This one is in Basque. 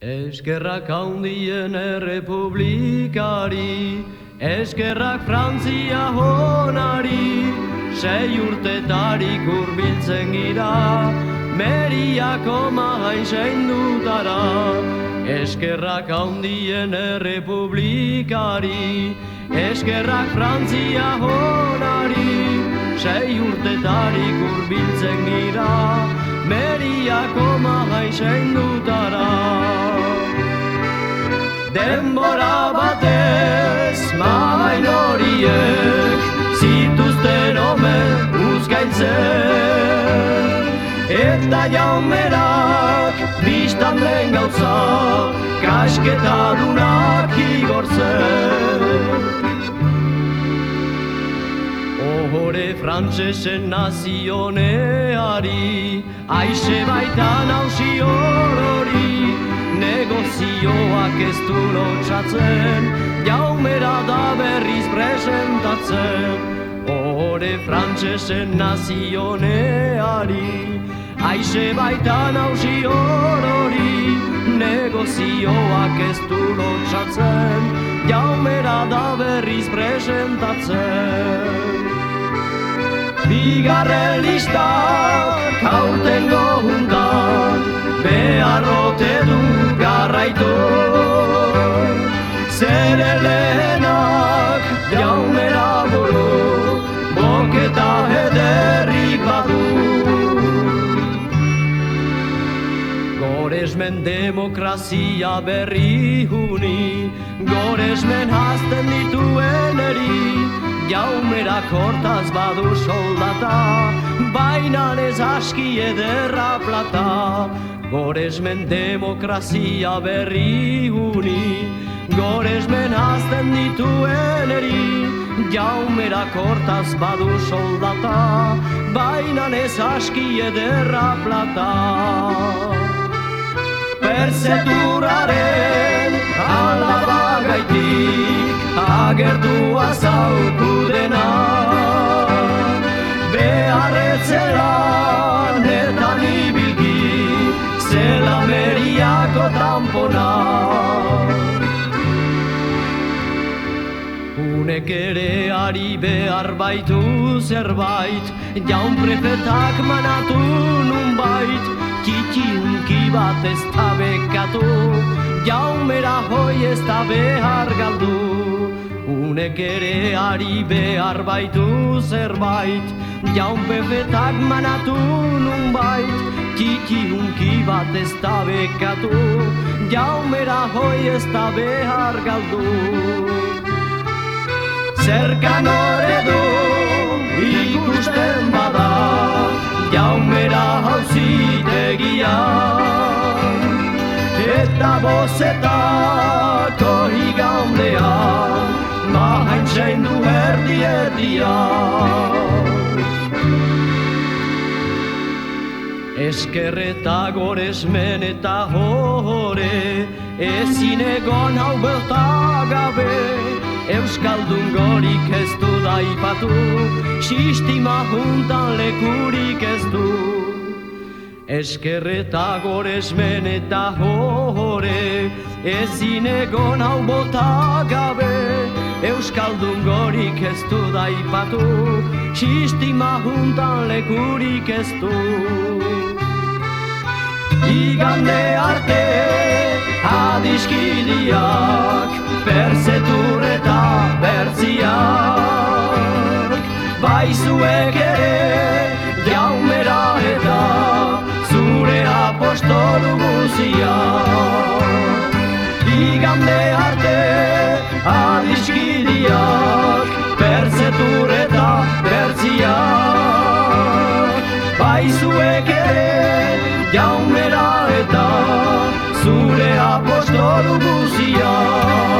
Eskerrak handien errepublikari, eskerrak Frantzia honari, 6 urtetarik hurbiltzen gira, Meriako mahain seindutara. Eskerrak handien errepublikari, eskerrak Frantzia honari, 6 urtetarik hurbiltzen gira, Meriako mahain seindutara. Denbora batez mahain horiek zituzten omen uzgailtzen, eta jaumerak biztan den gauza kasketadunak igortzen. Ohore frantsesen nazioneari, aixe baita nausi horori, negozioak ez du lotsatzen, jaumera da berriz presentatzen. Ohore frantsesen nazioneari, aixe baita nausi horori, negozioak ez du lotsatzen, jaumera da berriz presentatzen. Bigarren listak aurtengo juntan, beharrote du garraitu. Zere lehenak jaumera buru, boketa ederrik badu. Goresmen demokrazia berri huni, goresmen hazten dituen eri, jaumerak hortaz badu soldata, bainan ez aski ederra plata. Goresmen demokrazia berri huni, goresmen hazten dituen eri, jaumerak hortaz badu soldata, bainan ez aski ederra plata. Perzeturaren alabagaitik agertua zauku dena, beharretzelan eta nibilki zela Meriako tampona. Unek ere ari behar baitu zerbait, jaun prefetak manatu nunbait, txiki-hunki bat ez da bekatu, jaumera hoi ez da behar galdu. Unek ere ari behar baitu zerbait, jaun prefetak manatu nunbait, txiki-hunki bat ez da bekatu, jaumera hoi ez da behar galdu. Zerkan hore du ikusten bada, jaumera hauzitegia, eta bozetako higaundean, mahain seindu erdi-erdia. Eskerreta goresmen eta hore, ezin egon hau belta gabe, Euskaldun gorik ez du daipatu, sistima juntan lekurik ez du. Eskerreta goresmen eta hore, ezin egon hau bota gabe, Euskaldun gorik ez du daipatu, sistima juntan lekurik ez du. Igande arte adiskidiak, perzetur eta bertziak, baizuek ere jaumera eta zure apostolu guziak. Igande arte adiskidiak, perzetur eta bertziak, baizuek ere jaumera eta zure apostolu guziak.